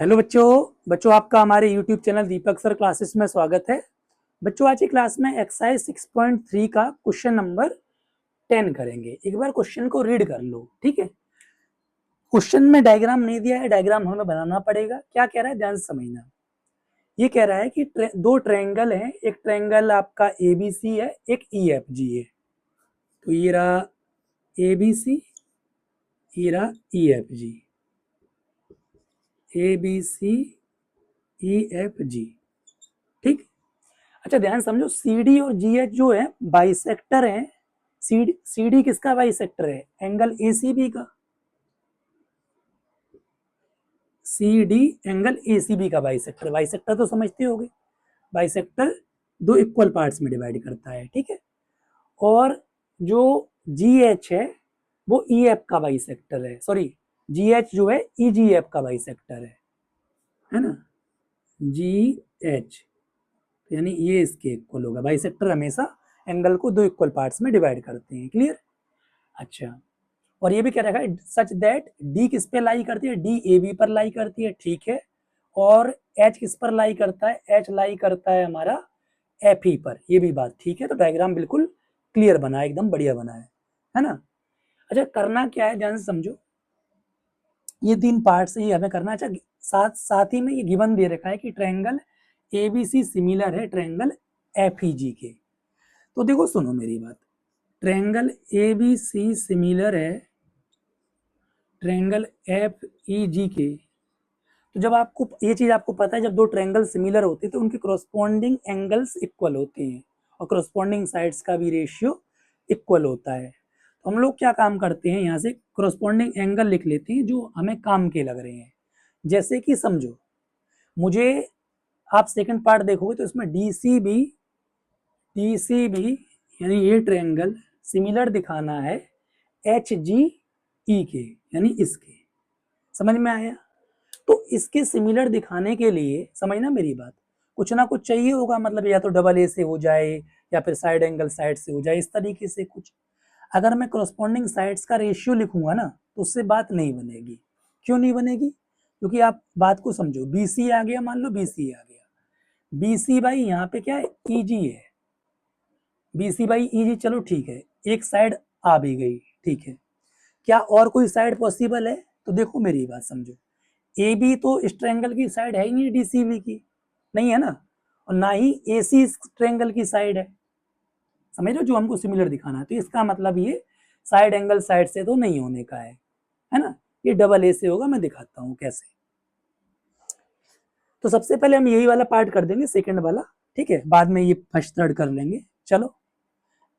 Hello बच्चों आपका हमारे यूट्यूब चैनल दीपक सर क्लासेस में स्वागत है। बच्चों आज की क्लास में एक्सरसाइज 6.3 का क्वेश्चन नंबर 10 करेंगे। एक बार क्वेश्चन को रीड कर लो, ठीक है। क्वेश्चन में डायग्राम नहीं दिया है, डायग्राम हमें बनाना पड़ेगा। क्या कह रहा है ध्यान से समझना। ये कह रहा है कि दो ट्रायंगल है, एक ट्रायंगल आपका ABC है, एक EFG है। तो ये रहा ABC, ये रहा EFG, ABC EFG, ठीक। अच्छा ध्यान समझो, CD और GH जो है बाइसेक्टर है। CD किसका बाइसेक्टर है? एंगल ACB का। CD एंगल ACB का बाइसेक्टर। बाइसेक्टर तो समझते होगे, बाइसेक्टर दो इक्वल पार्ट्स में डिवाइड करता है, ठीक है। और जो GH है वो EF का बाइसेक्टर है, सॉरी GH जो है EGF का बाइसेक्टर है ना। GH यानी ये इसके इक्वल होगा। बाइसेक्टर हमेशा एंगल को दो इक्वल पार्ट्स में डिवाइड करते हैं, क्लियर। अच्छा, और ये भी क्या रखा है, सच दैट डी किस पे लाई करती है? डी ए बी पर लाई करती है, ठीक है। और एच किस पर लाई करता है? एच लाई करता है हमारा एफ ई पर, ये भी बात ठीक है। तो डायग्राम बिल्कुल क्लियर बना है, एकदम बढ़िया बना है ना। अच्छा करना क्या है ध्यान से समझो, ये तीन पार्ट से ही हमें करना। अच्छा साथ साथ ही में ये गिवन दे रखा है कि ट्रायंगल एबीसी सिमिलर है ट्रायंगल एफईजी के। तो देखो सुनो मेरी बात, ट्रायंगल एबीसी सिमिलर है ट्रायंगल एफईजी के। तो जब आपको ये चीज आपको पता है, जब दो ट्रायंगल सिमिलर होते हैं तो उनके कॉरस्पॉन्डिंग एंगल्स इक्वल होते हैं और कॉरस्पॉन्डिंग साइड्स का भी रेशियो इक्वल होता है। तो हम लोग क्या काम करते हैं, यहाँ से कॉरस्पॉन्डिंग एंगल लिख लेते हैं जो हमें काम के लग रहे हैं। जैसे कि समझो, मुझे आप सेकंड पार्ट देखोगे तो इसमें डीसीबी यानी ये ट्रायंगल सिमिलर दिखाना है HGE के, यानी इसके। समझ में आया? तो इसके सिमिलर दिखाने के लिए समझना मेरी बात, कुछ ना कुछ चाहिए होगा, मतलब या तो डबल ए से हो जाए या फिर साइड एंगल साइड से हो जाए, इस तरीके से कुछ। अगर मैं कॉरस्पॉन्डिंग साइड्स का रेशियो लिखूंगा ना तो उससे बात नहीं बनेगी। क्यों नहीं बनेगी? क्योंकि आप बात को समझो, BC आ गया, मान लो BC आ गया, BC बाई यहाँ पे क्या है, EG है। BC बाई EG, चलो ठीक है, एक साइड आ भी गई, ठीक है। क्या और कोई साइड पॉसिबल है? तो देखो मेरी बात समझो, ए बी तो इस ट्रायंगल की साइड है ही नहीं, डीसीबी की नहीं है ना, और ना ही एसी इस ट्रायंगल की साइड है। समझ लो, जो हमको सिमिलर दिखाना है। तो इसका मतलब ये साइड एंगल साइड से तो नहीं होने का है ना। ये डबल ए से होगा, मैं दिखाता हूं कैसे। तो सबसे पहले हम यही वाला पार्ट कर देंगे, सेकंड वाला, ठीक है। बाद में ये फर्स्ट थर्ड कर लेंगे। चलो,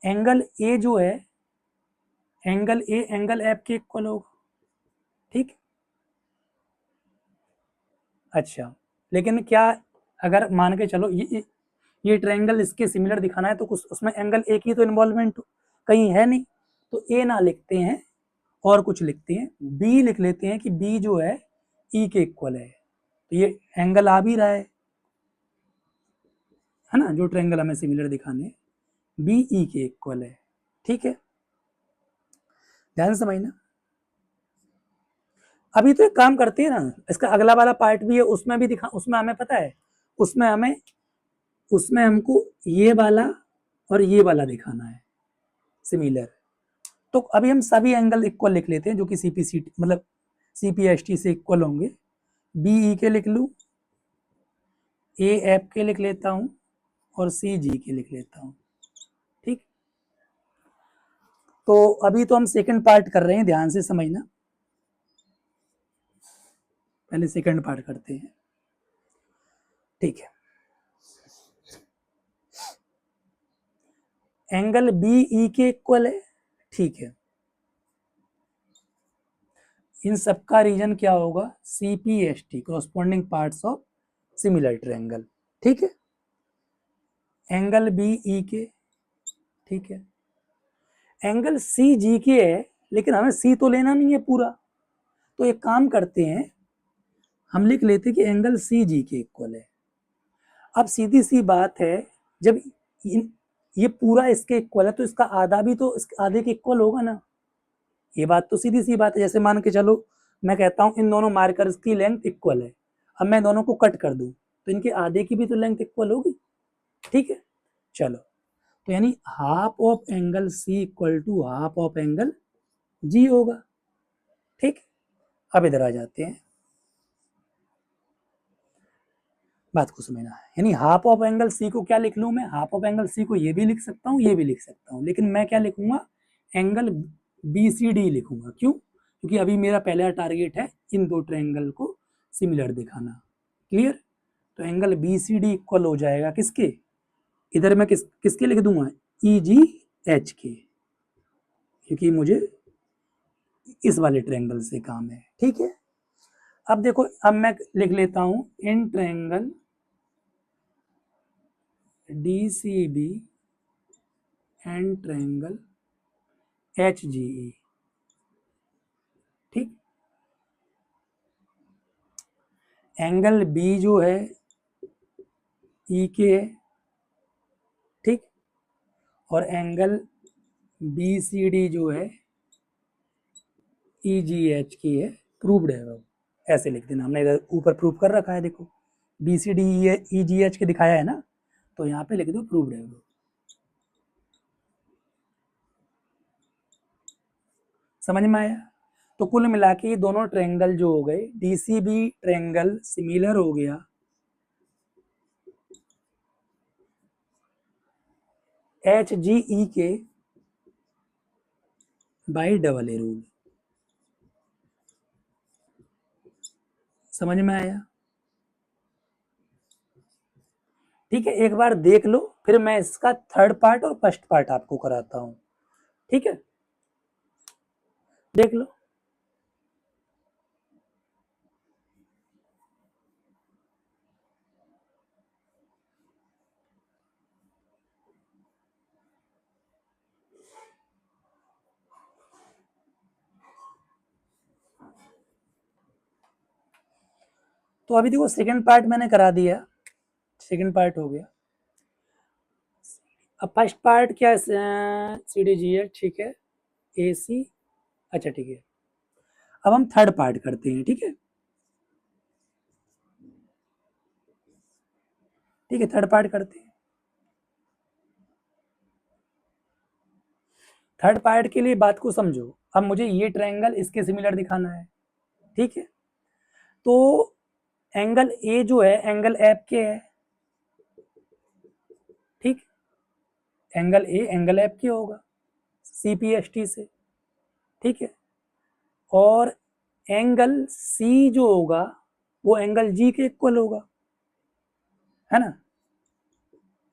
एंगल ए जो है, एंगल ए एंगल एफ के इक्वल होगा, ठीक। अच्छा, लेकिन क्या, अगर मान के चलो ये ट्रायंगल इसके सिमिलर दिखाना है तो कुछ उसमें एंगल एक ही तो इन्वॉल्वमेंट कहीं है नहीं। तो ए ना लिखते हैं और कुछ लिखते हैं, बी लिख लेते हैं कि बी जो है ई के इक्वल है। तो ये एंगल आ भी रहा है ना, जो ट्रायंगल हमें सिमिलर दिखाने, बी ई के इक्वल है, ठीक है। ध्यान समझना। अभी तो एक काम करते हैं ना, इसका अगला वाला पार्ट भी है, उसमें भी दिखा, उसमें हमें पता है, उसमें हमको ये वाला और ये वाला दिखाना है सिमिलर। तो अभी हम सभी एंगल इक्वल लिख लेते हैं जो कि सीपीसी मतलब CPST से इक्वल होंगे। BE के लिख लूँ, AF के लिख लेता हूँ और CG के लिख लेता हूँ, ठीक। तो अभी तो हम सेकंड पार्ट कर रहे हैं, ध्यान से समझना। पहले सेकंड पार्ट करते हैं, ठीक है। एंगल BE के इक्वल है, ठीक है। इन सबका रीजन क्या होगा? CPST, corresponding parts of similar triangle, ठीक है। एंगल BE के, ठीक है। एंगल CG के है, लेकिन हमें C तो लेना नहीं है पूरा। तो एक काम करते हैं, हम लिख लेते हैं कि एंगल CG के इक्वल है। अब सीधी सी बात है, जब ये पूरा इसके इक्वल है तो इसका आधा भी तो इसके आधे के इक्वल होगा ना। ये बात तो सीधी सी बात है। जैसे मान के चलो, मैं कहता हूं इन दोनों मार्कर्स की लेंथ इक्वल है, अब मैं दोनों को कट कर दूं तो इनके आधे की भी तो लेंथ इक्वल होगी, ठीक है। चलो, तो यानी half of angle C equal to half of angle G होगा, ठीक। अब इधर आ जाते हैं, बात को समझना है। यानी हाफ ऑफ एंगल सी को क्या लिख लूं मैं, हाफ ऑफ एंगल सी को ये भी लिख सकता हूँ, ये भी लिख सकता हूँ, लेकिन मैं क्या लिखूंगा, एंगल बी सी डी लिखूंगा। क्यों? क्योंकि अभी मेरा पहला टारगेट है इन दो ट्रायंगल को सिमिलर दिखाना। क्लियर? तो angle B C D equal हो जाएगा किसके, इधर मैं किसके लिख दूंगा, ई जी एच के, क्योंकि मुझे इस वाले ट्रायंगल से काम है, ठीक है। अब देखो, अब मैं लिख लेता हूं in triangle D C B and triangle H G E, ठीक। एंगल बी जो है ई के है, ठीक, और एंगल बी सी डी जो है ई जी एच की है, प्रूव्ड है वो। ऐसे लिख देना, हमने इधर ऊपर प्रूव कर रखा है, देखो B C D E G H के दिखाया है ना, तो यहाँ पे लिख दो प्रूव्ड है वो। समझ में आया? तो कुल मिला के ये दोनों ट्रायंगल जो हो गए, डीसीबी ट्रायंगल सिमिलर हो गया एच जी ई के बाई डबल ए रूल। समझ में आया? ठीक है, एक बार देख लो, फिर मैं इसका थर्ड पार्ट और फर्स्ट पार्ट आपको कराता हूं, ठीक है, देख लो। तो अभी देखो सेकंड पार्ट मैंने करा दिया, सेकंड पार्ट हो गया। अब फर्स्ट पार्ट क्या है, सी डी जी है, ठीक है, ए सी, अच्छा ठीक है। अब हम थर्ड पार्ट करते हैं, ठीक है, ठीक है, थर्ड पार्ट करते हैं। थर्ड पार्ट के लिए बात को समझो, अब मुझे ये ट्रायंगल इसके सिमिलर दिखाना है, ठीक है। तो एंगल ए जो है एंगल एफ के है, ठीक, एंगल ए एंगल एफ के होगा सी पी एस टी से, ठीक है। और एंगल सी जो होगा वो एंगल जी के इक्वल होगा, है ना,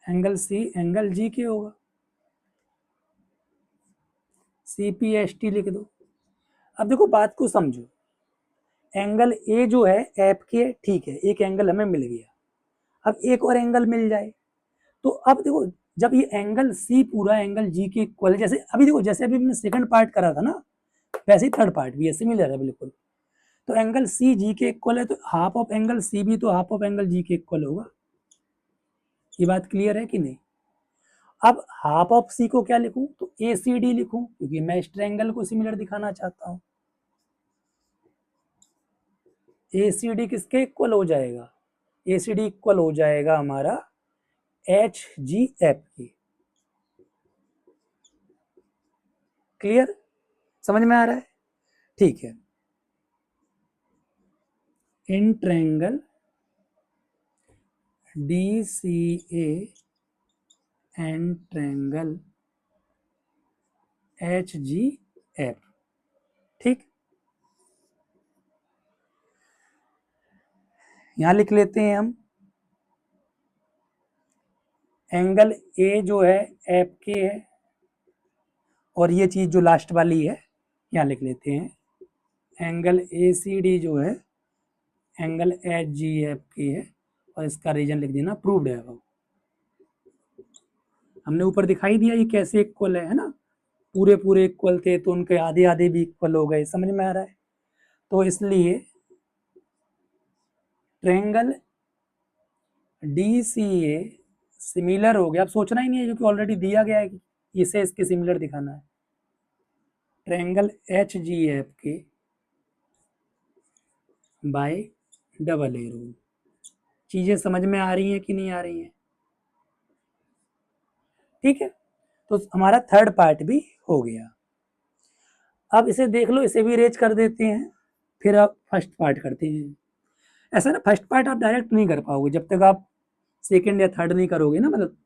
एंगल सी एंगल जी के होगा, सी पी एस टी लिख दो। अब देखो बात को समझो, एंगल ए जो है एफ के, ठीक है, एक एंगल हमें मिल गया, अब एक और एंगल मिल जाए, तो अब देखो जब ये एंगल सी पूरा एंगल जी के इक्वल है, जैसे अभी देखो, जैसे अभी हमने सेकंड पार्ट करा था ना, वैसे ही थर्ड पार्ट भी है, सिमिलर है बिल्कुल। तो एंगल सी जी के इक्वल है, तो हाफ ऑफ एंगल सी भी तो हाफ ऑफ एंगल जी के इक्वल होगा। ये बात क्लियर है कि नहीं? अब हाफ ऑफ सी को क्या लिखूं, तो ए सी डी लिखूं, क्योंकि मैं इस ट्रायंगल को सिमिलर दिखाना चाहता हूं। ए सी डी किसके इक्वल हो जाएगा, ए सी डी इक्वल हो जाएगा हमारा एच जी एफ की। क्लियर? समझ में आ रहा है? ठीक है, in triangle D C A and triangle H G F, ठीक। यहां लिख लेते हैं हम एंगल ए जो है एफ के है, और ये चीज जो लास्ट वाली है यहां लिख लेते हैं एंगल ए सी डी जो है एंगल एच जी एफ के है, और इसका रीजन लिख देना प्रूव्ड है। वो हमने ऊपर दिखाई दिया ये कैसे इक्वल है ना, पूरे पूरे इक्वल थे तो उनके आधे आधे भी इक्वल हो गए। समझ में आ रहा है? तो इसलिए triangle D C a similar हो गया, अब सोचना ही नहीं है क्योंकि ऑलरेडी दिया गया है कि इसे इसके सिमिलर दिखाना है। ट्रायंगल एच जी एफ के बाय डबल ए रूल। चीजें समझ में आ रही हैं कि नहीं आ रही हैं? ठीक है, तो हमारा थर्ड पार्ट भी हो गया। अब इसे देख लो, इसे भी रेज कर देते हैं, फिर आप फर्स्ट पार्ट करते हैं। ऐसा ना, फर्स्ट पार्ट आप डायरेक्ट नहीं कर पाओगे जब तक आप सेकंड या थर्ड नहीं करोगे ना, मतलब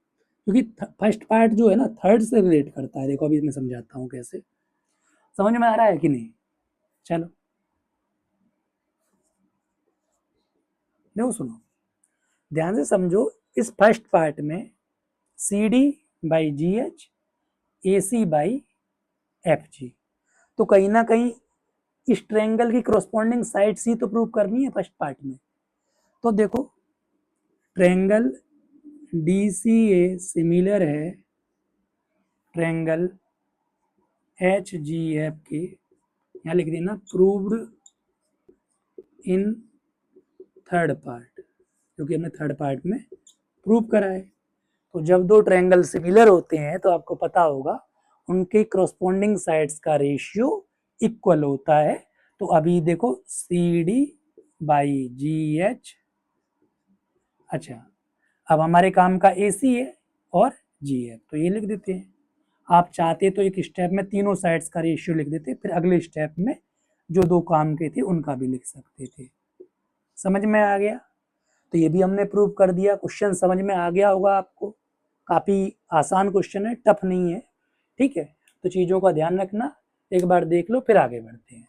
क्योंकि फर्स्ट पार्ट जो है ना थर्ड से रिलेट करता है। देखो अभी मैं समझाता हूँ कैसे, समझ में आ रहा है कि नहीं? चलो देखो, सुनो ध्यान से समझो। इस फर्स्ट पार्ट में C D by G H, A C by F G, तो कहीं ना कहीं इस ट्रायंगल की करस्पॉन्डिंग साइड सी तो प्रूव करनी है फर्स्ट पार्ट में। तो देखो triangle D C a similar है ट्रायंगल एच जी एफ के, यहाँ लिख देना प्रूव्ड इन थर्ड पार्ट, क्योंकि हमने थर्ड पार्ट में प्रूव करा है। तो जब दो ट्रायंगल सिमिलर होते हैं तो आपको पता होगा उनके करस्पॉन्डिंग साइड्स का रेशियो इक्वल होता है। तो अभी देखो C D by G H, अच्छा अब हमारे काम का ए सी है और जी एफ, तो ये लिख देते हैं। आप चाहते तो एक स्टेप में तीनों साइड्स का रेशियो लिख देते, फिर अगले स्टेप में जो दो काम के थे उनका भी लिख सकते थे। समझ में आ गया? तो ये भी हमने प्रूव कर दिया। क्वेश्चन समझ में आ गया होगा आपको, काफी आसान क्वेश्चन है, टफ नहीं है। ठीक है, तो चीजों का ध्यान रखना, एक बार देख लो फिर आगे बढ़ते हैं।